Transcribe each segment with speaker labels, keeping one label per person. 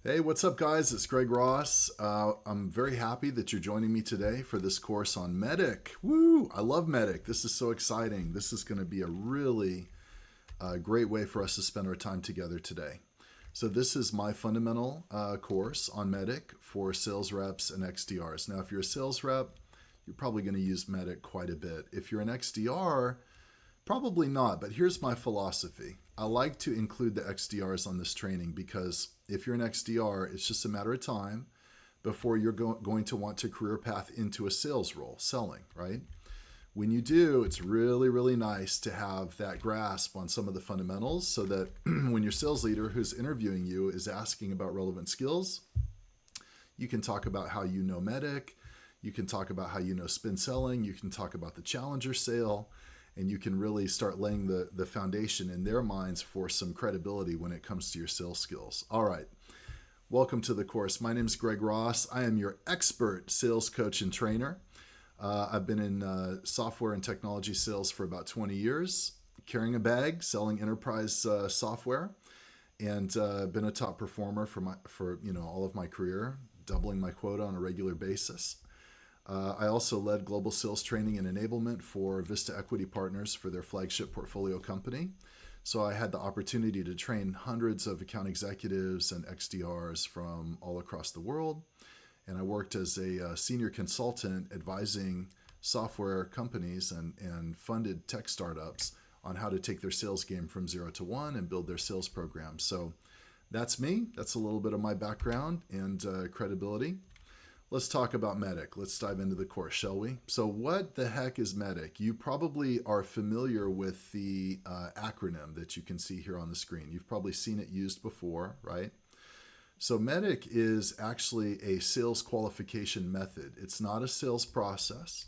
Speaker 1: Hey, what's up, guys? It's Greg Ross. I'm very happy that you're joining me today for this course on MEDDICC. Woo! I love MEDDICC. This is so exciting. This is going to be a really great way for us to spend our time together today. So this is my fundamental course on MEDDICC for sales reps and XDRs. Now, if you're a sales rep, you're probably going to use MEDDICC quite a bit. If you're an XDR, probably not, but here's my philosophy. I like to include the XDRs on this training because if you're an XDR, it's just a matter of time before you're going to want to career path into a sales role, selling, right? When you do, it's really, really nice to have that grasp on some of the fundamentals so that when your sales leader who's interviewing you is asking about relevant skills, you can talk about how you know MEDDICC, you can talk about how you know spin selling, you can talk about the challenger sale, and you can really start laying the foundation in their minds for some credibility when it comes to your sales skills. All right, welcome to the course. My name is Greg Ross. I am your expert sales coach and trainer. I've been in software and technology sales for about 20 years, carrying a bag, selling enterprise software, and been a top performer for all of my career, doubling my quota on a regular basis. I also led global sales training and enablement for Vista Equity Partners for their flagship portfolio company. So I had the opportunity to train hundreds of account executives and XDRs from all across the world. And I worked as a senior consultant advising software companies and funded tech startups on how to take their sales game from 0 to 1 and build their sales program. So that's me. That's a little bit of my background and credibility. Let's talk about MEDDICC. Let's dive into the course, shall we? So what the heck is MEDDICC? You probably are familiar with the acronym that you can see here on the screen. You've probably seen it used before, right? So MEDDICC is actually a sales qualification method. It's not a sales process.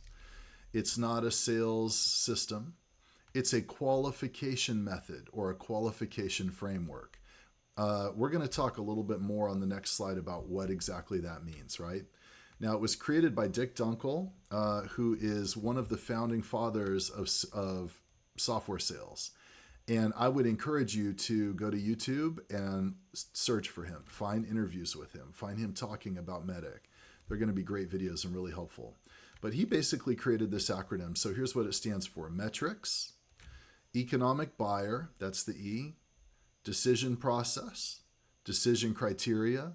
Speaker 1: It's not a sales system. It's a qualification method or a qualification framework. We're going to talk a little bit more on the next slide about what exactly that means, right? Now, it was created by Dick Dunkel, who is one of the founding fathers of software sales. And I would encourage you to go to YouTube and search for him, find interviews with him, find him talking about MEDDICC. They're going to be great videos and really helpful. But he basically created this acronym. So here's what it stands for: metrics, economic buyer, that's the E, decision process, decision criteria,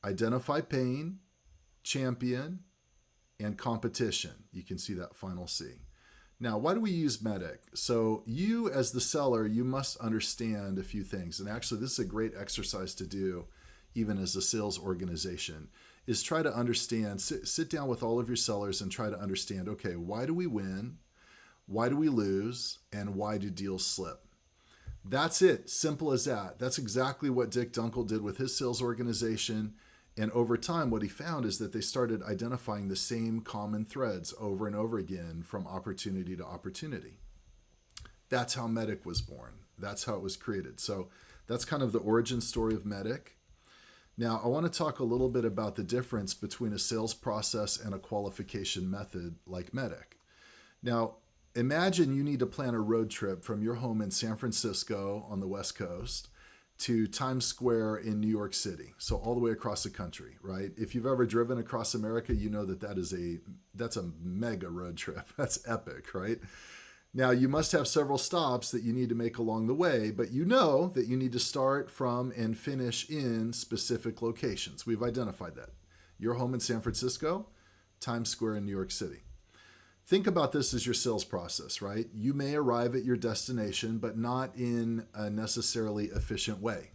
Speaker 1: identify pain, champion, and competition. You can see that final C. Now, why do we use MEDDICC? So you as the seller, you must understand a few things. And actually, this is a great exercise to do even as a sales organization, is try to understand, sit down with all of your sellers and try to understand, okay, why do we win? Why do we lose? And why do deals slip? That's it. Simple as that. That's exactly what Dick Dunkel did with his sales organization. And over time, what he found is that they started identifying the same common threads over and over again from opportunity to opportunity. That's how MEDDICC was born. That's how it was created. So that's kind of the origin story of MEDDICC. Now, I want to talk a little bit about the difference between a sales process and a qualification method like MEDDICC. Now, imagine you need to plan a road trip from your home in San Francisco on the West Coast to Times Square in New York City. So all the way across the country, right? If you've ever driven across America, you know that that's a mega road trip. That's epic, right? Now, you must have several stops that you need to make along the way, but you know that you need to start from and finish in specific locations. We've identified that. Your home in San Francisco, Times Square in New York City. Think about this as your sales process, right? You may arrive at your destination, but not in a necessarily efficient way.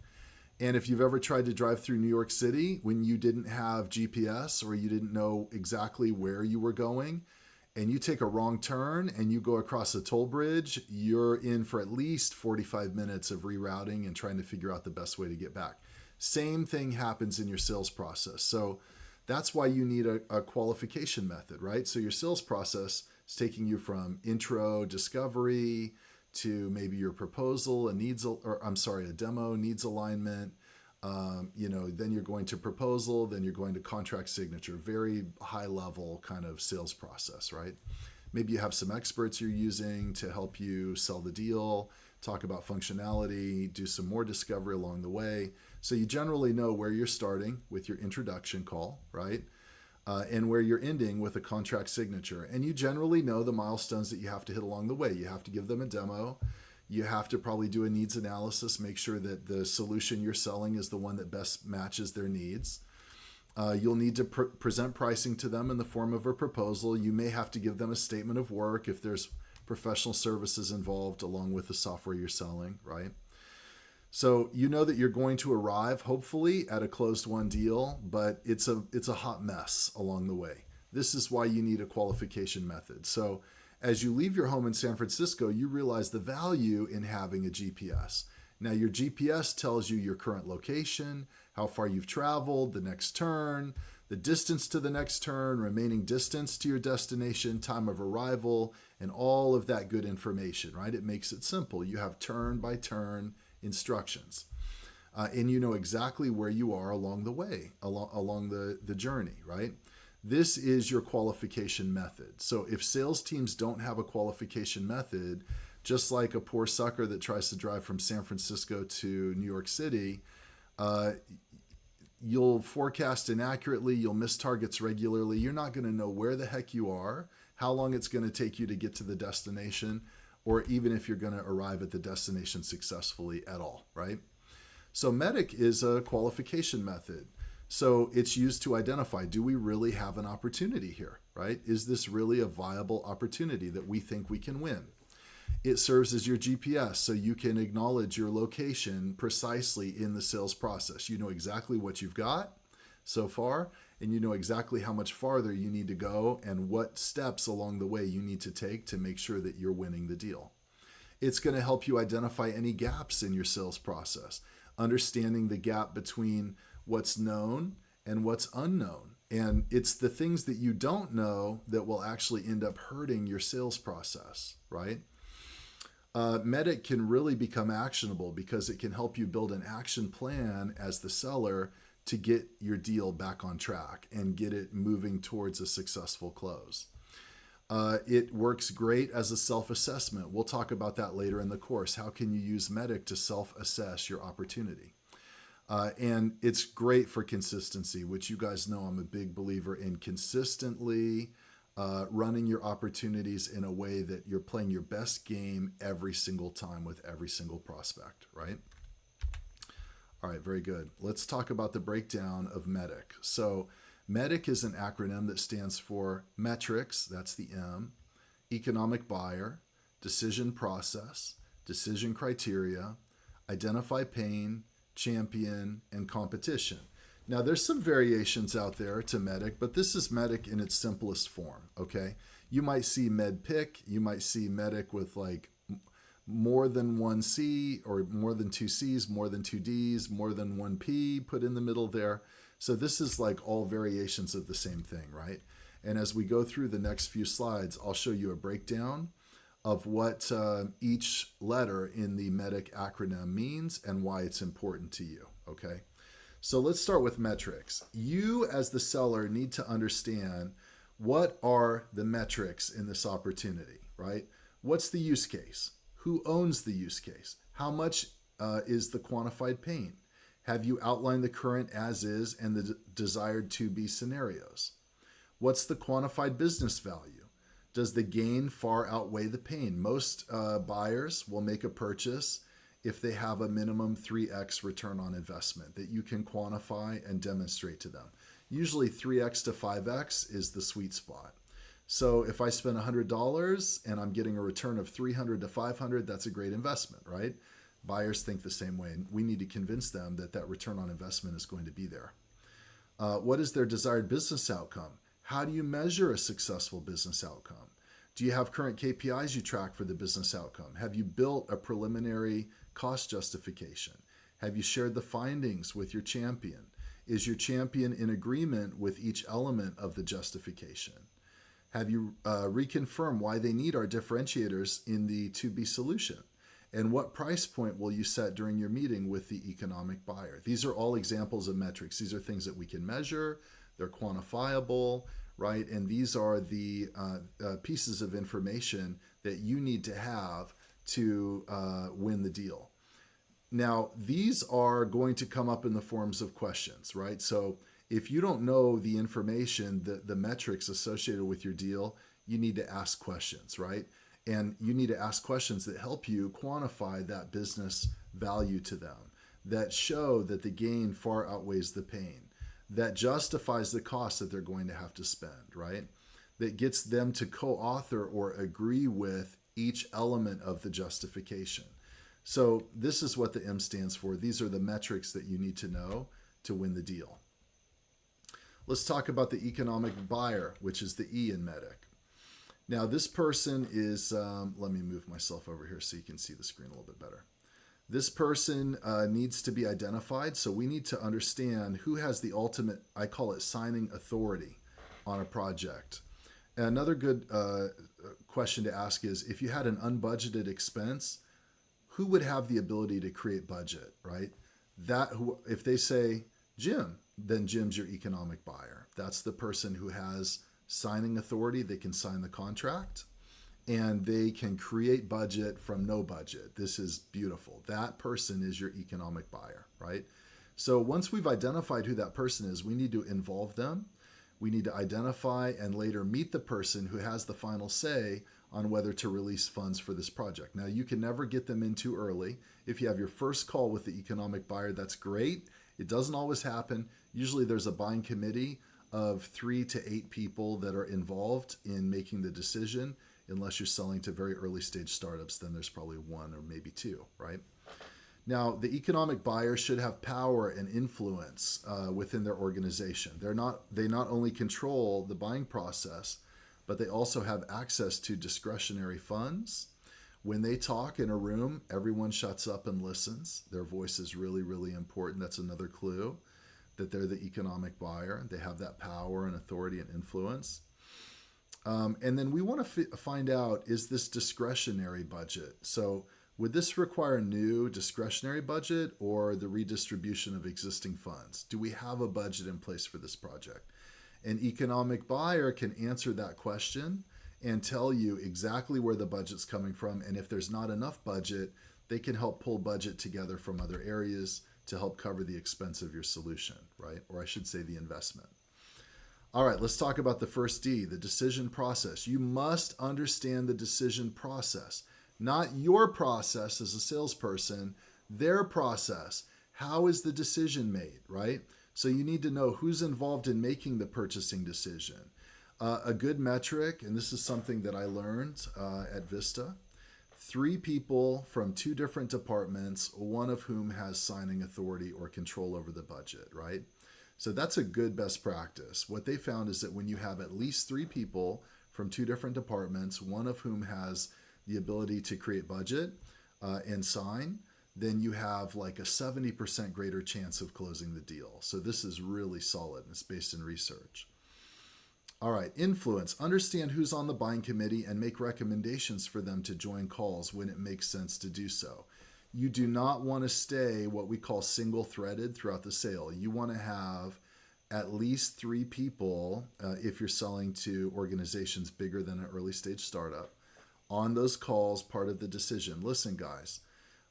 Speaker 1: And if you've ever tried to drive through New York City when you didn't have GPS or you didn't know exactly where you were going, and you take a wrong turn and you go across a toll bridge, you're in for at least 45 minutes of rerouting and trying to figure out the best way to get back. Same thing happens in your sales process. So that's why you need a qualification method, right? So your sales process is taking you from intro, discovery, to maybe your proposal, a demo, needs alignment. Then you're going to proposal, then you're going to contract signature. Very high level kind of sales process, right? Maybe you have some experts you're using to help you sell the deal. talk about functionality, do some more discovery along the way. So you generally know where you're starting with your introduction call, right? And where you're ending with a contract signature. And you generally know the milestones that you have to hit along the way. You have to give them a demo. You have to probably do a needs analysis, make sure that the solution you're selling is the one that best matches their needs. You'll need to present pricing to them in the form of a proposal. You may have to give them a statement of work if there's professional services involved along with the software you're selling, right? So you know that you're going to arrive, hopefully, at a closed-won deal, but it's a hot mess along the way. This is why you need a qualification method. So as you leave your home in San Francisco, you realize the value in having a GPS. Now, your GPS tells you your current location, how far you've traveled, the next turn, the distance to the next turn, remaining distance to your destination, time of arrival, and all of that good information, right? It makes it simple. You have turn-by-turn instructions. And you know exactly where you are along the way, along the journey, right? This is your qualification method. So if sales teams don't have a qualification method, just like a poor sucker that tries to drive from San Francisco to New York City, you'll forecast inaccurately, you'll miss targets regularly, you're not going to know where the heck you are, how long it's going to take you to get to the destination, or even if you're going to arrive at the destination successfully at all, right? So MEDDICC is a qualification method. So it's used to identify, do we really have an opportunity here, right? Is this really a viable opportunity that we think we can win? It serves as your GPS, so you can acknowledge your location precisely in the sales process. You know exactly what you've got so far, and you know exactly how much farther you need to go and what steps along the way you need to take to make sure that you're winning the deal. It's going to help you identify any gaps in your sales process, understanding the gap between what's known and what's unknown. And it's the things that you don't know that will actually end up hurting your sales process, right? MEDDICC can really become actionable because it can help you build an action plan as the seller to get your deal back on track and get it moving towards a successful close. It works great as a self-assessment. We'll talk about that later in the course. How can you use MEDDICC to self-assess your opportunity? And it's great for consistency, which you guys know I'm a big believer in consistently running your opportunities in a way that you're playing your best game every single time with every single prospect, right? All right, very good. Let's talk about the breakdown of MEDDICC. So MEDDICC is an acronym that stands for metrics, that's the M, economic buyer, decision process, decision criteria, identify pain, champion, and competition. Now, there's some variations out there to MEDDICC, but this is MEDDICC in its simplest form, okay? You might see MEDDICC, you might see MEDDICC with like more than one C or more than two C's, more than two D's, more than one P put in the middle there. So this is like all variations of the same thing, right? And as we go through the next few slides, I'll show you a breakdown of what each letter in the MEDDICC acronym means and why it's important to you, okay? So let's start with metrics. You as the seller need to understand what are the metrics in this opportunity, right? What's the use case? Who owns the use case? How much is the quantified pain? Have you outlined the current as is and the desired to be scenarios? What's the quantified business value? Does the gain far outweigh the pain? Most buyers will make a purchase if they have a minimum 3x return on investment that you can quantify and demonstrate to them. Usually 3x to 5x is the sweet spot. So if I spend $100 and I'm getting a return of $300 to $500, that's a great investment, right? Buyers think the same way, and we need to convince them that that return on investment is going to be there. What is their desired business outcome? How do you measure a successful business outcome? Do you have current KPIs you track for the business outcome? Have you built a preliminary cost justification? Have you shared the findings with your champion? Is your champion in agreement with each element of the justification? Have you reconfirmed why they need our differentiators in the to-be solution? And what price point will you set during your meeting with the economic buyer? These are all examples of metrics. These are things that we can measure. They're quantifiable, right? And these are the pieces of information that you need to have to win the deal. Now, these are going to come up in the forms of questions, right? So if you don't know the information, the metrics associated with your deal, you need to ask questions, right? And you need to ask questions that help you quantify that business value to them, that show that the gain far outweighs the pain, that justifies the cost that they're going to have to spend, right? That gets them to co-author or agree with each element of the justification. So this is what the M stands for. These are the metrics that you need to know to win the deal. Let's talk about the economic buyer, which is the E in MEDDICC. Now this person is, let me move myself over here so you can see the screen a little bit better. This person needs to be identified, so we need to understand who has the ultimate, I call it signing authority on a project. And another good question to ask is, if you had an unbudgeted expense, who would have the ability to create budget, right? If they say Jim, then Jim's your economic buyer. That's the person who has signing authority. They can sign the contract and they can create budget from no budget. This is beautiful. That person is your economic buyer, right? So once we've identified who that person is, we need to involve them. We need to identify and later meet the person who has the final say on whether to release funds for this project. Now, you can never get them in too early. If you have your first call with the economic buyer, that's great. It doesn't always happen. Usually there's a buying committee of 3 to 8 people that are involved in making the decision. Unless you're selling to very early stage startups, then there's probably 1 or maybe 2, right? Now, the economic buyer should have power and influence within their organization. They not only control the buying process, but they also have access to discretionary funds. When they talk in a room, everyone shuts up and listens. Their voice is really, really important. That's another clue that they're the economic buyer. They have that power and authority and influence. And then we want to find out, is this discretionary budget? So would this require new discretionary budget or the redistribution of existing funds? Do we have a budget in place for this project? An economic buyer can answer that question and tell you exactly where the budget's coming from. And if there's not enough budget, they can help pull budget together from other areas to help cover the expense of your solution, right? Or I should say the investment. All right, let's talk about the first D, the decision process. You must understand the decision process, not your process as a salesperson, their process. How is the decision made, right? So you need to know who's involved in making the purchasing decision. A good metric, and this is something that I learned at Vista, 3 people from 2 different departments, one of whom has signing authority or control over the budget, right? So that's a good best practice. What they found is that when you have at least 3 people from 2 different departments, one of whom has the ability to create budget and sign, then you have like a 70% greater chance of closing the deal. So this is really solid, and it's based in research. All right, influence. Understand who's on the buying committee and make recommendations for them to join calls when it makes sense to do so. You do not want to stay what we call single-threaded throughout the sale. You want to have at least 3 people, if you're selling to organizations bigger than an early stage startup, on those calls, part of the decision. Listen, guys,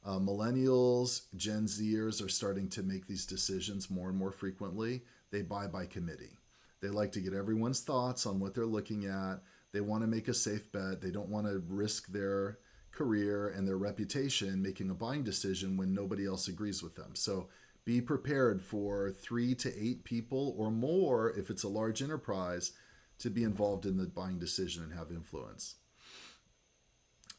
Speaker 1: millennials, Gen Zers are starting to make these decisions more and more frequently. They buy by committee. They like to get everyone's thoughts on what they're looking at. They want to make a safe bet. They don't want to risk their career and their reputation making a buying decision when nobody else agrees with them. So be prepared for 3 to 8 people or more, if it's a large enterprise, to be involved in the buying decision and have influence.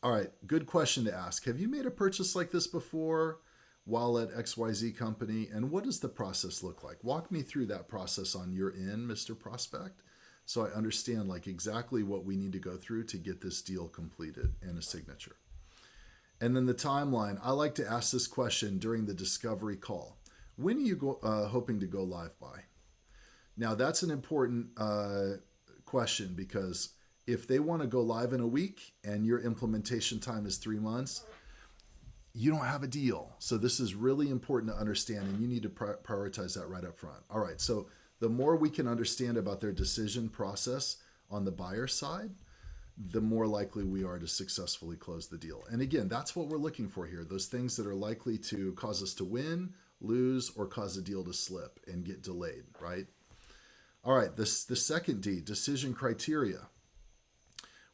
Speaker 1: All right, good question to ask. Have you made a purchase like this before while at XYZ company? And what does the process look like? Walk me through that process on your end, Mr. Prospect, so I understand like exactly what we need to go through to get this deal completed and a signature. And then the timeline. I like to ask this question during the discovery call. When are you hoping to go live by? Now, that's an important question, because if they want to go live in a week and your implementation time is 3 months, you don't have a deal. So this is really important to understand, and you need to prioritize that right up front. All right, so the more we can understand about their decision process on the buyer side, the more likely we are to successfully close the deal. And again, that's what we're looking for here. Those things that are likely to cause us to win, lose, or cause a deal to slip and get delayed, right? All right, the second D, decision criteria.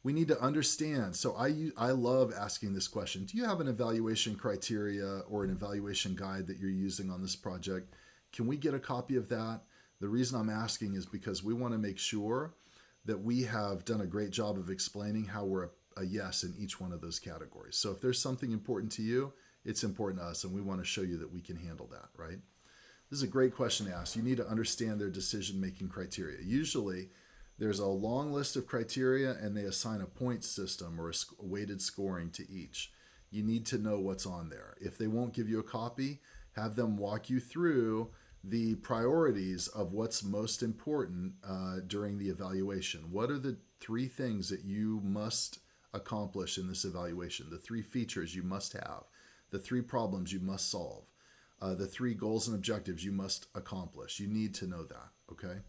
Speaker 1: We need to understand. So I love asking this question. Do you have an evaluation criteria or an evaluation guide that you're using on this project? Can we get a copy of that? The reason I'm asking is because we want to make sure that we have done a great job of explaining how we're a yes in each one of those categories. So if there's something important to you, it's important to us, and we want to show you that we can handle that, right? This is a great question to ask. You need to understand their decision-making criteria. Usually, there's a long list of criteria, and they assign a point system or a weighted scoring to each. You need to know what's on there. If they won't give you a copy, have them walk you through the priorities of what's most important during the evaluation. What are the 3 things that you must accomplish in this evaluation? The 3 features you must have, the 3 problems you must solve, the 3 goals and objectives you must accomplish. You need to know that, okay?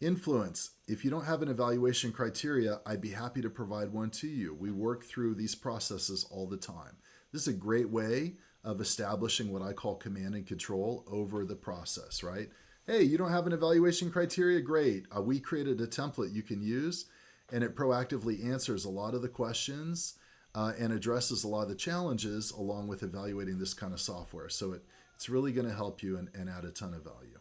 Speaker 1: Influence. If you don't have an evaluation criteria, I'd be happy to provide one to you. We work through these processes all the time. This is a great way of establishing what I call command and control over the process, right? Hey, you don't have an evaluation criteria? Great. We created a template you can use, and it proactively answers a lot of the questions and addresses a lot of the challenges along with evaluating this kind of software. So it's really going to help you and add a ton of value.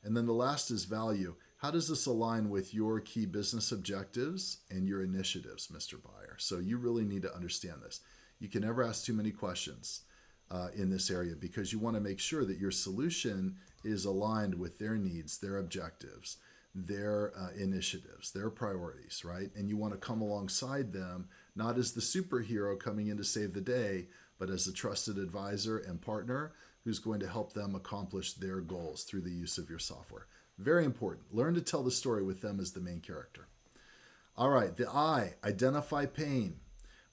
Speaker 1: And then the last is value. How does this align with your key business objectives and your initiatives, Mr. Buyer? So you really need to understand this. You can never ask too many questions in this area because you want to make sure that your solution is aligned with their needs, their objectives, their initiatives, their priorities, right? And you want to come alongside them, not as the superhero coming in to save the day, but as a trusted advisor and partner who's going to help them accomplish their goals through the use of your software. Very important. Learn to tell the story with them as the main character. All right, the I, identify pain.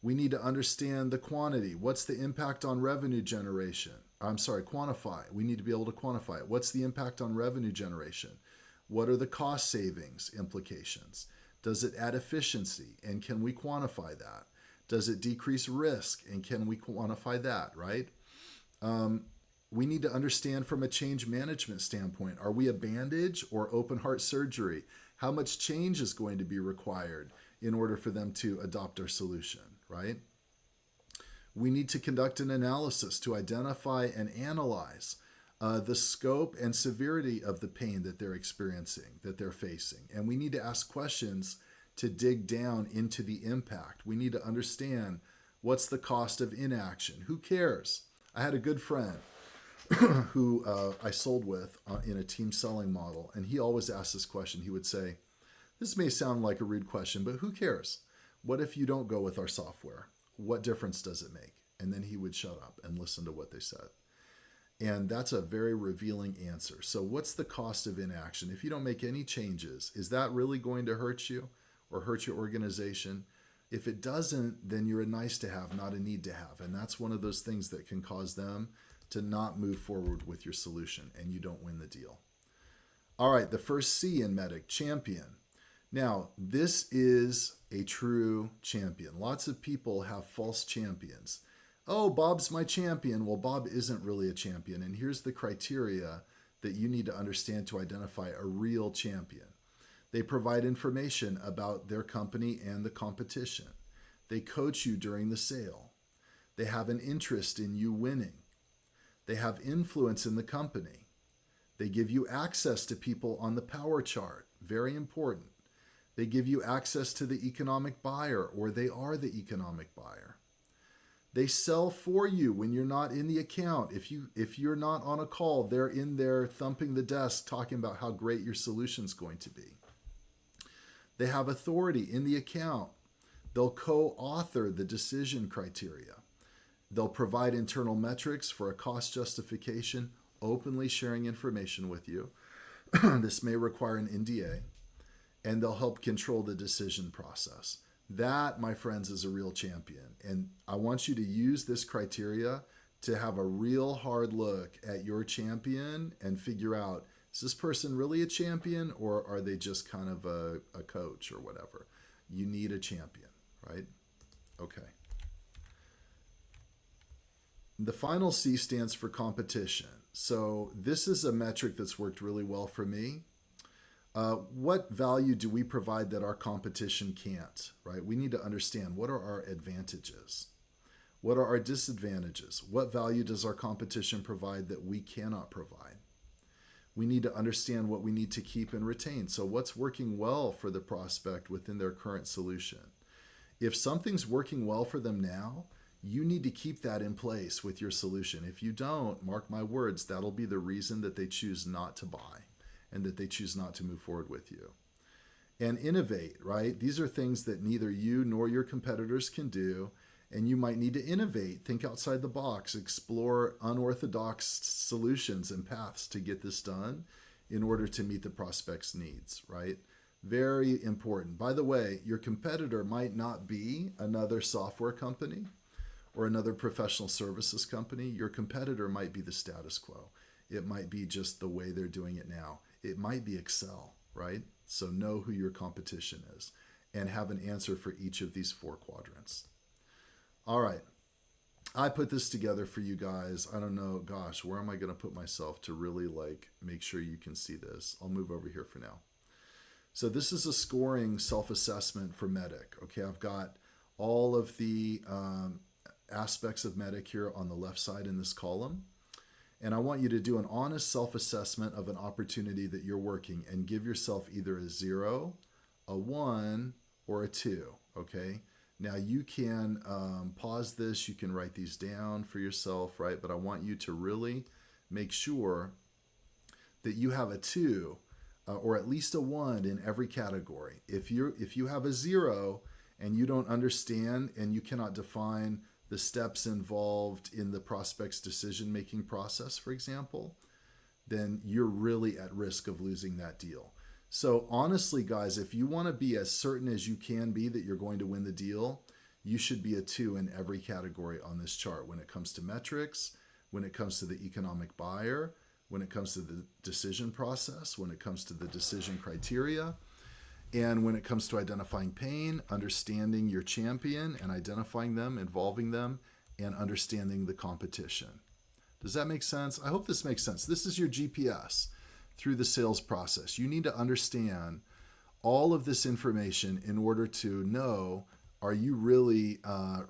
Speaker 1: We need to understand the quantity. What's the impact on revenue generation? Quantify. We need to be able to quantify it. What's the impact on revenue generation? What are the cost savings implications? Does it add efficiency? And can we quantify that? Does it decrease risk? And can we quantify that, right? We need to understand from a change management standpoint, are we a bandage or open heart surgery? How much change is going to be required in order for them to adopt our solution, right? We need to conduct an analysis to identify and analyze the scope and severity of the pain that they're experiencing, that they're facing. And we need to ask questions to dig down into the impact. We need to understand what's the cost of inaction. Who cares? I had a good friend who I sold with in a team selling model, and he always asked this question. He would say, this may sound like a rude question, but who cares? What if you don't go with our software? What difference does it make? And then he would shut up and listen to what they said. And that's a very revealing answer. So what's the cost of inaction? If you don't make any changes, is that really going to hurt you or hurt your organization? If it doesn't, then you're a nice to have, not a need to have. And that's one of those things that can cause them to not move forward with your solution, and you don't win the deal. All right, the first C in MEDDICC, champion. Now, this is a true champion. Lots of people have false champions. Oh, Bob's my champion. Well, Bob isn't really a champion, and here's the criteria that you need to understand to identify a real champion. They provide information about their company and the competition. They coach you during the sale. They have an interest in you winning. They have influence in the company. They give you access to people on the power chart. Very important. They give you access to the economic buyer, or they are the economic buyer. They sell for you when you're not in the account. If you're not on a call, they're in there thumping the desk talking about how great your solution's going to be. They have authority in the account. They'll co-author the decision criteria. They'll provide internal metrics for a cost justification, openly sharing information with you. This may require an NDA. And they'll help control the decision process. That, my friends, is a real champion. And I want you to use this criteria to have a real hard look at your champion and figure out, is this person really a champion, or are they just kind of a coach or whatever? You need a champion, right? Okay. The final C stands for competition. So this is a metric that's worked really well for me. What value do we provide that our competition can't, right? We need to understand, what are our advantages? What are our disadvantages? What value does our competition provide that we cannot provide? We need to understand what we need to keep and retain. So what's working well for the prospect within their current solution? If something's working well for them now, you need to keep that in place with your solution. If you don't, mark my words, that'll be the reason that they choose not to buy and that they choose not to move forward with you. And innovate, right? These are things that neither you nor your competitors can do, and you might need to innovate, think outside the box, explore unorthodox solutions and paths to get this done in order to meet the prospect's needs, right? Very important. By the way, your competitor might not be another software company or another professional services company. Your competitor might be the status quo. It might be just the way they're doing it now. It might be Excel, right? So know who your competition is and have an answer for each of these 4 quadrants. All right. I put this together for you guys. I don't know, gosh, where am I going to put myself to really make sure you can see this? I'll move over here for now. So this is a scoring self-assessment for MEDDICC. Okay, I've got all of the aspects of MEDDICC here on the left side in this column. And I want you to do an honest self-assessment of an opportunity that you're working and give yourself either a 0, a 1, or a 2, okay? Now you can pause this, you can write these down for yourself, right? But I want you to really make sure that you have a 2 or at least a 1 in every category. If you have a 0 and you don't understand and you cannot define the steps involved in the prospect's decision-making process, for example, then you're really at risk of losing that deal. So honestly, guys, if you want to be as certain as you can be that you're going to win the deal, you should be a 2 in every category on this chart when it comes to metrics, when it comes to the economic buyer, when it comes to the decision process, when it comes to the decision criteria, and when it comes to identifying pain, understanding your champion and identifying them, involving them, and understanding the competition. Does that make sense? I hope this makes sense. This is your GPS through the sales process. You need to understand all of this information in order to know, are you really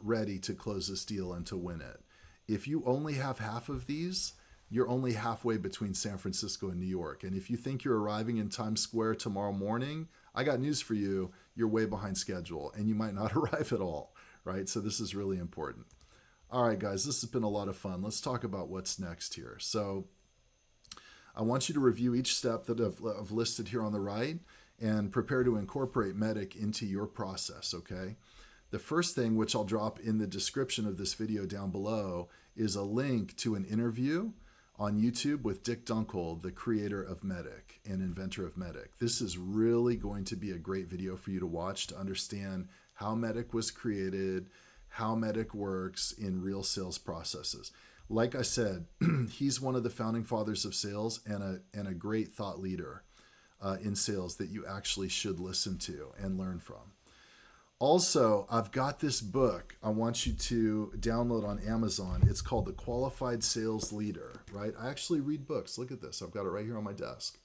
Speaker 1: ready to close this deal and to win it? If you only have half of these, you're only halfway between San Francisco and New York. And if you think you're arriving in Times Square tomorrow morning, I got news for you. You're way behind schedule and you might not arrive at all, right? So this is really important. All right, guys, this has been a lot of fun. Let's talk about what's next here. So I want you to review each step that I've listed here on the right and prepare to incorporate MEDDICC into your process, okay? The first thing, which I'll drop in the description of this video down below, is a link to an interview on YouTube with Dick Dunkel, the creator of MEDDICC and inventor of MEDDICC. This is really going to be a great video for you to watch to understand how MEDDICC was created, how MEDDICC works in real sales processes. Like I said, he's one of the founding fathers of sales and a great thought leader in sales that you actually should listen to and learn from. Also, I've got this book I want you to download on Amazon. It's called The Qualified Sales Leader, right? I actually read books. Look at this. I've got it right here on my desk.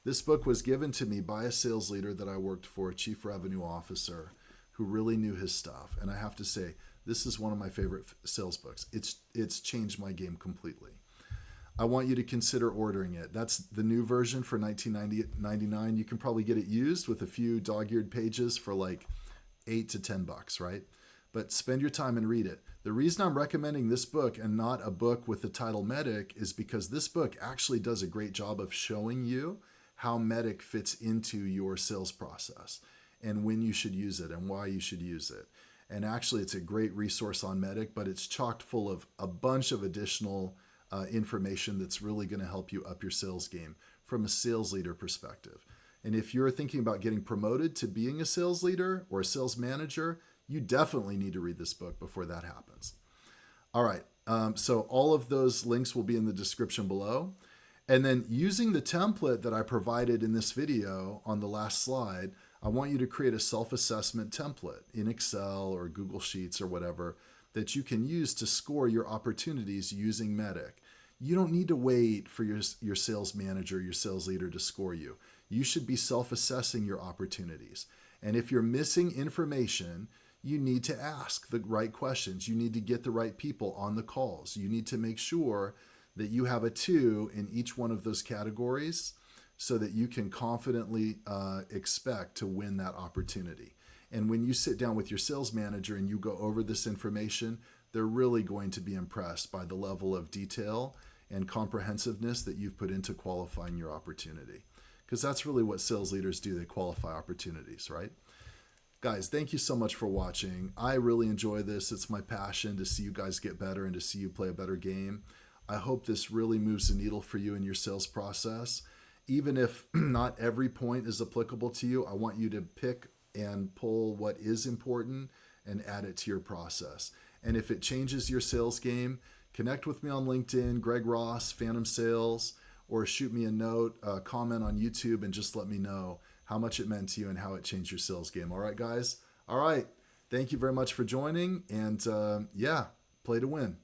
Speaker 1: This book was given to me by a sales leader that I worked for, a chief revenue officer who really knew his stuff. And I have to say, this is one of my favorite sales books. It's changed my game completely. I want you to consider ordering it. That's the new version for $19.99. You can probably get it used with a few dog-eared pages for like $8 to $10, right? But spend your time and read it. The reason I'm recommending this book and not a book with the title MEDDICC is because this book actually does a great job of showing you how MEDDICC fits into your sales process and when you should use it and why you should use it. And actually, it's a great resource on MEDDICC, but it's chocked full of a bunch of additional information that's really going to help you up your sales game from a sales leader perspective. And if you're thinking about getting promoted to being a sales leader or a sales manager, you definitely need to read this book before that happens. All right. So all of those links will be in the description below. And then using the template that I provided in this video on the last slide, I want you to create a self-assessment template in Excel or Google Sheets or whatever that you can use to score your opportunities using MEDDICC. You don't need to wait for your sales manager, your sales leader to score you. You should be self-assessing your opportunities. And if you're missing information, you need to ask the right questions. You need to get the right people on the calls. You need to make sure that you have a 2 in each one of those categories so that you can confidently expect to win that opportunity. And when you sit down with your sales manager and you go over this information, they're really going to be impressed by the level of detail and comprehensiveness that you've put into qualifying your opportunity. Because that's really what sales leaders do. They qualify opportunities, right? Guys, thank you so much for watching. I really enjoy this. It's my passion to see you guys get better and to see you play a better game. I hope this really moves the needle for you in your sales process. Even if not every point is applicable to you, I want you to pick and pull what is important and add it to your process. And if it changes your sales game, connect with me on LinkedIn, Greg Ross, Phantom Sales, or shoot me a note, comment on YouTube, and just let me know how much it meant to you and how it changed your sales game. All right, guys? All right. Thank you very much for joining. And yeah, play to win.